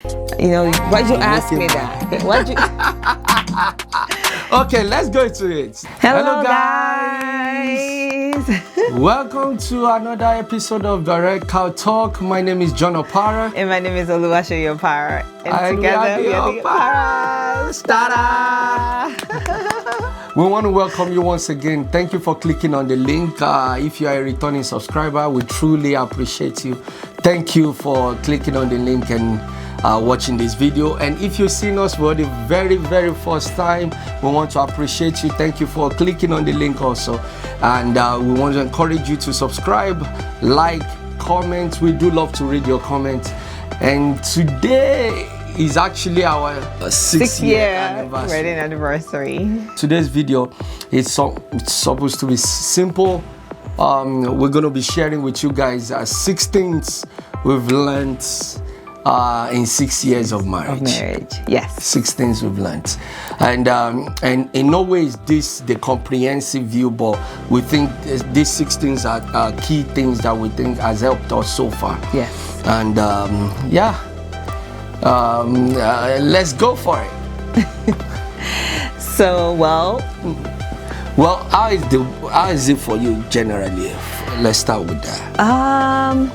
You know, why'd you ask me that? Why'd you? Okay, let's go into it. Hello guys. Welcome to another episode of Direct Cow Talk. My name is John Opara. And my name is Opara. And together we are the Oparas. Ta-da! We want to welcome you once again. Thank you for clicking on the link. If you are a returning subscriber, we truly appreciate you. Thank you for clicking on the link and watching this video. And if you've seen us for the very first time, we want to appreciate you. Thank you for clicking on the link also. And we want to encourage you to subscribe, like, comment. We do love to read your comments. And today is actually our 6-year wedding anniversary. Today's video is supposed to be simple. We're going to be sharing with you guys 6 things we've learned in 6 years of marriage. Yes. 6 things we've learned. And in no way is this the comprehensive view, but we think these 6 things are key things that we think has helped us so far. Yes. And let's go for it. So, well, how is it for you generally? Let's start with that.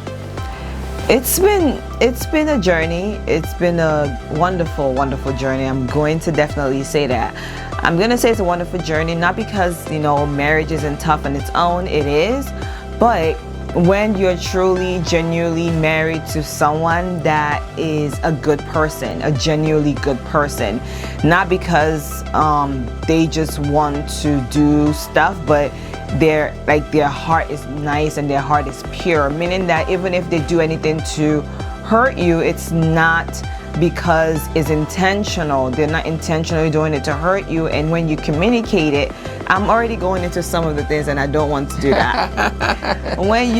It's been a journey. It's been a wonderful journey. I'm going to definitely say that. I'm going to say it's a wonderful journey, not because, you know, marriage isn't tough on its own. It is. But when you're truly, genuinely married to someone that is a good person, a genuinely good person, not because they just want to do stuff, but their heart is nice and their heart is pure, meaning that even if they do anything to hurt you, it's not because it's intentional. They're not intentionally doing it to hurt you. And when you communicate it, I'm already going into some of the things, and I don't want to do that. When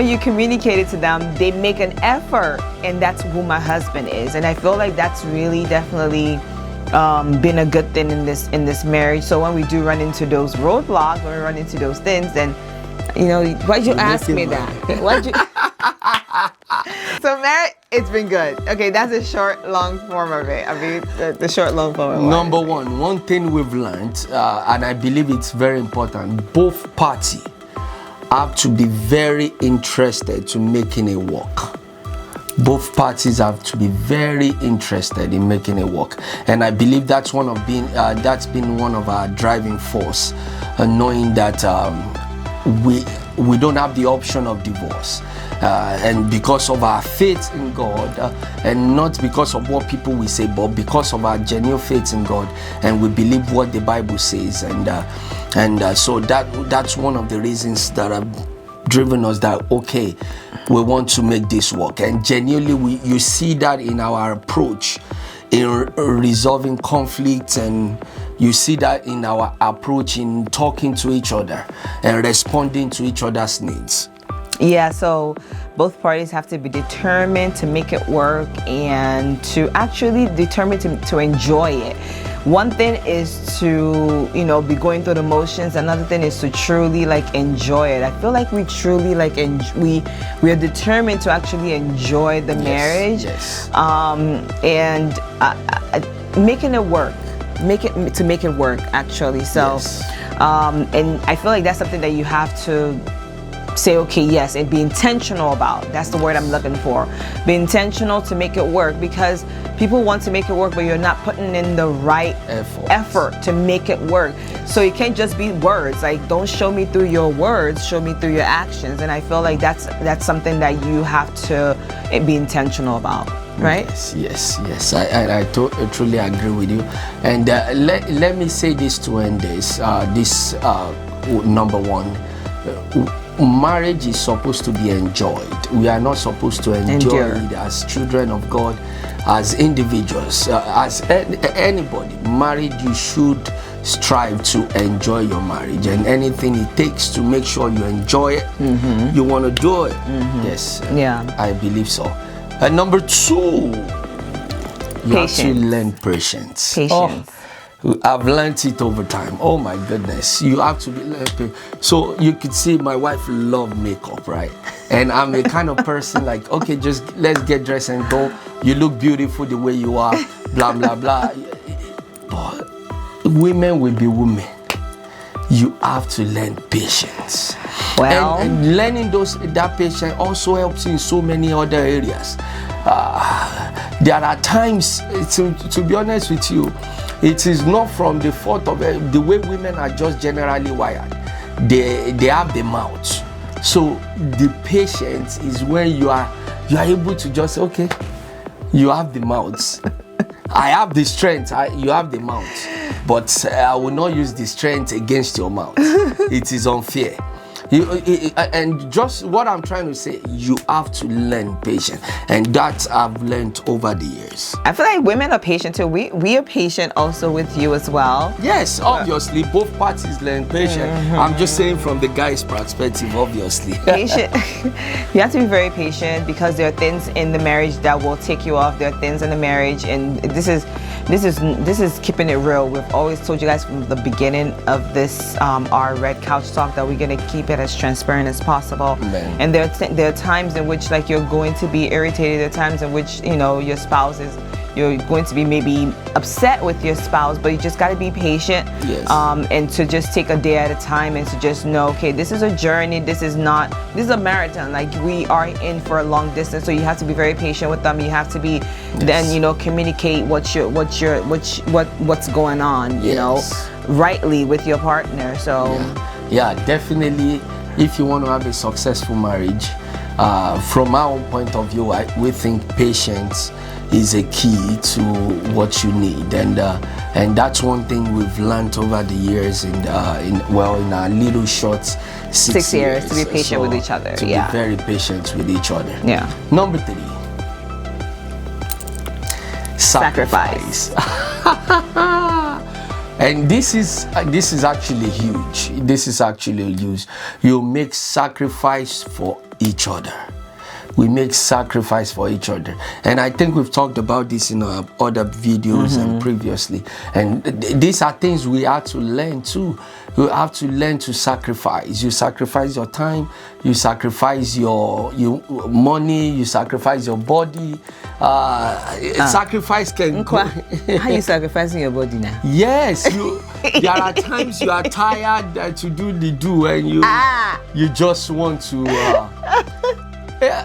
you communicate it to them, they make an effort, and that's who my husband is. And I feel like that's really definitely been a good thing in this marriage. So when we do run into those roadblocks, when we run into those things, then, you know, why'd you ask me that? Why'd you? So marriage, it's been good. Okay, that's the short, long form of it. I mean, the short, long form of it. Number one thing we've learned, and I believe it's very important, both parties have to be very interested to making it work. Both parties have to be very interested in making it work, and I believe that's been one of our driving force, knowing that we don't have the option of divorce, and because of our faith in God, and not because of what people will say, but because of our genuine faith in God, and we believe what the Bible says, and so that's one of the reasons that have driven us that okay, we want to make this work. And genuinely you see that in our approach in resolving conflicts, and you see that in our approach in talking to each other and responding to each other's needs. Yeah, so both parties have to be determined to make it work and to actually determined to enjoy it. One thing is to, you know, be going through the motions. Another thing is to truly enjoy it. I feel like we truly we are determined to actually enjoy the marriage. Yes. And making it work. Make it work actually. So yes. And I feel like that's something that you have to say, okay, yes, and be intentional about. That's the word I'm looking for. Be intentional to make it work, because people want to make it work, but you're not putting in the right effort to make it work. So it can't just be words. Like, don't show me through your words, show me through your actions. And I feel like that's something that you have to be intentional about, right? Yes. I truly agree with you. And let me say this to end this. Number one. Marriage is supposed to be enjoyed. We are not supposed to endure it as children of God, as individuals, as anybody. Married, you should strive to enjoy your marriage, and anything it takes to make sure you enjoy it, you want to do it. Yes. Yeah. I believe so. And number 2, you have to learn patience. I've learned it over time. Oh my goodness, you have to be. So you could see my wife love makeup, right? And I'm the kind of person like, okay, just let's get dressed and go. You look beautiful the way you are, blah blah blah. But women will be women. You have to learn patience. Well, and learning that patience also helps in so many other areas. There are times, to be honest with you, it is not from the fault of the way women are just generally wired. They have the mouth. So the patience is when you are able to just say, okay, you have the mouth. I have the strength. You have the mouth, but I will not use the strength against your mouth. It is unfair. And just what I'm trying to say, you have to learn patience, and that I've learned over the years. I feel like women are patient too. We are patient also with you as well. Yes, obviously both parties learn patience. I'm just saying from the guy's perspective, obviously. Patient. You have to be very patient because there are things in the marriage that will take you off. There are things in the marriage, and this is keeping it real. We've always told you guys from the beginning of this our Red Couch Talk that we're gonna keep it as transparent as possible. Amen. And there are times in which like you're going to be irritated. There are times in which your spouse is. You're going to be maybe upset with your spouse, but you just got to be patient. Yes. And to just take a day at a time and to just know, okay, this is a journey. This is a marathon. Like we are in for a long distance, so you have to be very patient with them. You have to be, then communicate what's going on. Rightly with your partner. So. Yeah, definitely. If you want to have a successful marriage, from our own point of view, we think patience is a key to what you need, and that's one thing we've learned over the years in our little short 6 years to be patient with each other. To be very patient with each other. Yeah. Number 3. Sacrifice. And this is actually huge. This is actually huge. You make sacrifice for each other. We make sacrifice for each other, and I think we've talked about this in our other videos and previously. And these are things we have to learn too. You have to learn to sacrifice. You sacrifice your time. You sacrifice your money. You sacrifice your body. Sacrifice can. How you sacrificing your body now? Yes, there are times you are tired to do the do, and you just want to.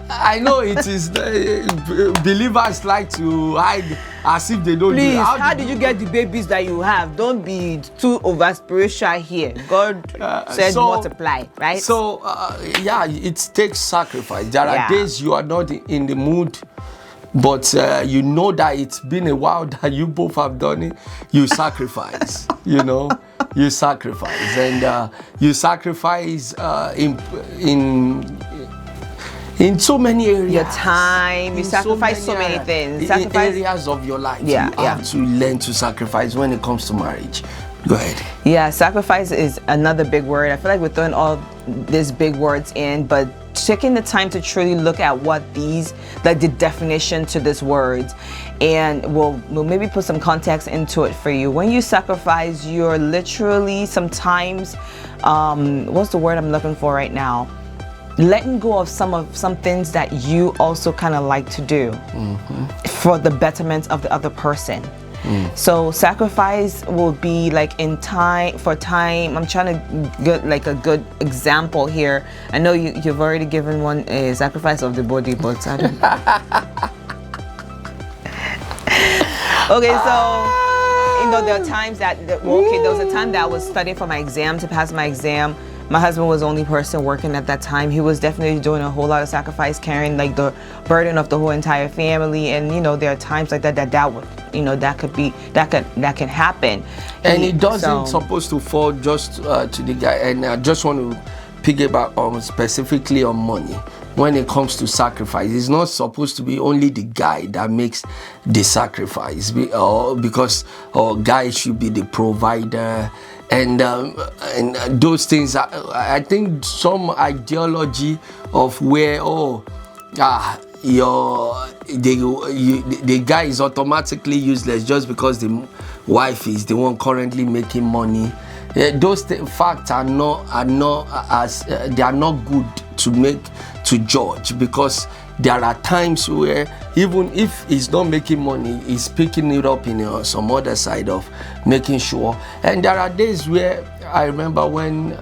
I know it is. Believers like to hide as if they don't. Please, how did you get the babies that you have? Don't be too over spiritual here. God said multiply, right? So it takes sacrifice. There are days you are not in the mood, but you know that it's been a while that you both have done it. You sacrifice. You sacrifice, and you sacrifice in so many areas. Your time, you sacrifice so many things. In areas of your life, you have to learn to sacrifice when it comes to marriage. Go ahead. Yeah, sacrifice is another big word. I feel like we're throwing all these big words in, but taking the time to truly look at what the definition to these words, and we'll maybe put some context into it for you. When you sacrifice, you're literally sometimes, what's the word I'm looking for right now? Letting go of some things that you also kind of like to do for the betterment of the other person. So sacrifice will be like in time. I'm trying to get like a good example here. I know you've already given one, a sacrifice of the body, but I don't. Okay, so there are times that there was a time that I was studying for my exam, to pass my exam. My husband was the only person working at that time. He was definitely doing a whole lot of sacrifice, carrying like the burden of the whole entire family. And there are times like that can happen. And it doesn't supposed to fall just to the guy. And I just want to piggyback specifically on money. When it comes to sacrifice, it's not supposed to be only the guy that makes the sacrifice, because guy should be the provider. And those things, I think some ideology of where the guy is automatically useless just because the wife is the one currently making money. Those facts are not as they are not good to judge, because there are times where even if he's not making money, he's picking it up in some other side of making sure. And there are days where I remember when,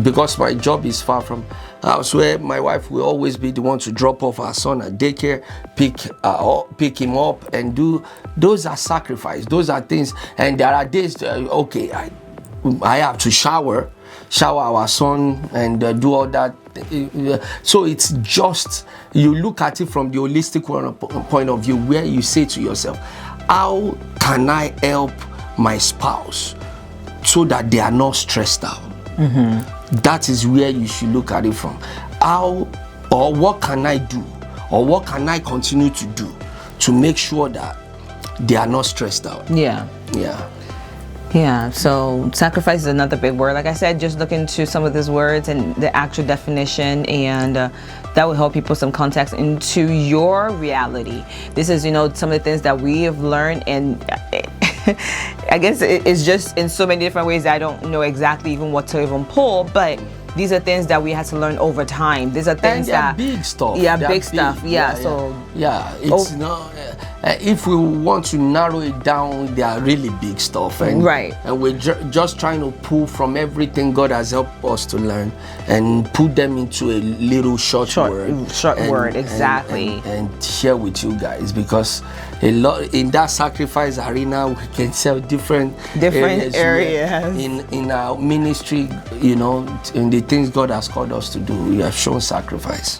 because my job is far from house, where my wife will always be the one to drop off our son at daycare, pick him up, and do. Those are sacrifice. Those are things. And there are days, okay, I have to shower our son and do all that. So it's just, you look at it from the holistic point of view, where you say to yourself, how can I help my spouse so that they are not stressed out? That is where you should look at it from. How, or what can I do, or what can I continue to do to make sure that they are not stressed out? Yeah. So sacrifice is another big word. Like I said, just look into some of these words and the actual definition, and that will help you put some context into your reality. This is, some of the things that we have learned, and I guess it's just in so many different ways that I don't know exactly even what to even pull, but these are things that we had to learn over time. These are things that big stuff. Yeah, big stuff. Yeah. It's not. If we want to narrow it down, they are really big stuff, and we're just trying to pull from everything God has helped us to learn and put them into a little short word, exactly, and share with you guys, because a lot in that sacrifice arena we can sell different areas. In our ministry, in the things God has called us to do, we have shown sacrifice.